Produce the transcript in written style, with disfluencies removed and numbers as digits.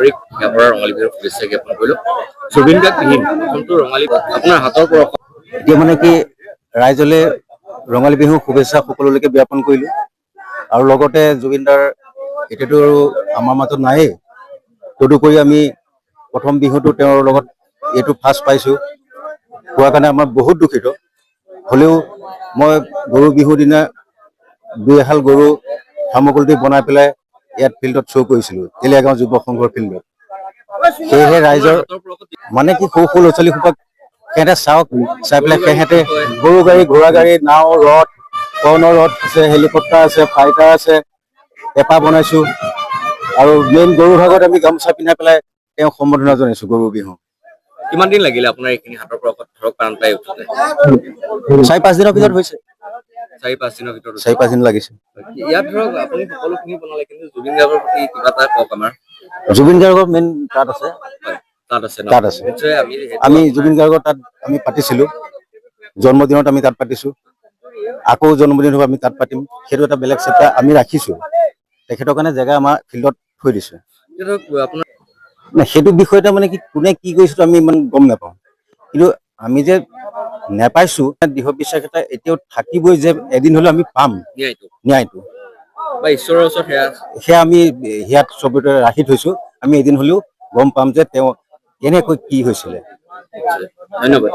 আন্তৰিক সেয়াভৰা ৰঙালী বিহুৰ শুভেচ্ছা জ্ঞাপন কৰিলোঁ। জুবিন গাৰ্গ বিহীন প্ৰথমটো ৰঙালী আপোনাৰ হাতৰ পৰা এতিয়া মানে কি ৰাইজলে ৰঙালী বিহুৰ শুভেচ্ছা সকলোলৈকে জ্ঞাপন কৰিলোঁ আৰু লগতে জুবিনদাৰ এতিয়াতো আমাৰ মাজত নায়েই, তদুপৰি আমি প্ৰথম বিহুটো তেওঁৰ লগত এইটো ফাৰ্ষ্ট পাইছোঁ, পোৱাৰ কাৰণে আমাৰ বহুত দুখিত। হ'লেও মই গৰু বিহুৰ দিনা দুই এহাল গৰু সামগ্ৰী বনাই পেলাই ইয়াত ফিল্ডত শ্ব' কৰিছিলোঁ, তেলীয়াগাঁও যুৱ সংঘৰ ফিল্ডত। সেয়েহে ৰাইজৰ মানে কি সৰু সৰু ল'ৰা ছোৱালীসোপাক সিহঁতে চাওক, চাই পেলাই সিহঁতে গৰু গাড়ী, ঘোঁৰা গাড়ী, নাও, ৰথ, কৰ্ণৰ ৰথ আছে, হেলিকপ্টাৰ আছে, ফাইটাৰ আছে, পেঁপা বনাইছোঁ আৰু মেইন গৰুৰ ভাগত আমি গামোচা পিন্ধাই পেলাই তেওঁক সম্বৰ্ধনা জনাইছোঁ গৰু বিহু। কিমান দিন লাগিলে আপোনাৰ এইখিনি হাতৰ পৰা ধৰক প্ৰাণ পাই উঠোতে? 4-5 দিনৰ ভিতৰত হৈছে। 4-5 দিনৰ ভিতৰত 4-5 দিন লাগিছে। ইয়াত ধৰক আপুনি সকলোখিনি বনালে, কিন্তু জুবিন গাৰ্গৰ প্ৰতি কিবা এটা কওক আমাৰ। জুবিন গাৰ্গৰ মেইন তাত আছে, তাত আছে তাত আছে। নিশ্চয় আমি জুবিন গাৰ্গৰ তাত আমি পাতিছিলোঁ, জন্মদিনত আমি তাত পাতিছোঁ, আকৌ জন্মদিন হ'ব আমি তাত পাতিম, সেইটো এটা বেলেগ চেপ্টাৰ আমি ৰাখিছোঁ। তেখেতৰ কাৰণে জেগা আমাৰ ফিল্ডত থৈ দিছোঁ। আপোনাৰ সেইটো বিষয়তে মানে কি কোনে কি কৰিছোঁ আমি ইমান গম নাপাওঁ, কিন্তু আমি যে নেপাইছোঁ দৃঢ় বিশ্বাস এটা এতিয়াও থাকিবই যে এদিন হ'লেও আমি পাম ন্যায়টো বা ঈশ্বৰৰ ওচৰত সেয়া আমি সেয়াত চবতে ৰাখি থৈছোঁ। আমি এদিন হ'লেও গম পাম যে তেওঁ কেনেকৈ কি হৈছিলে। ধন্যবাদ।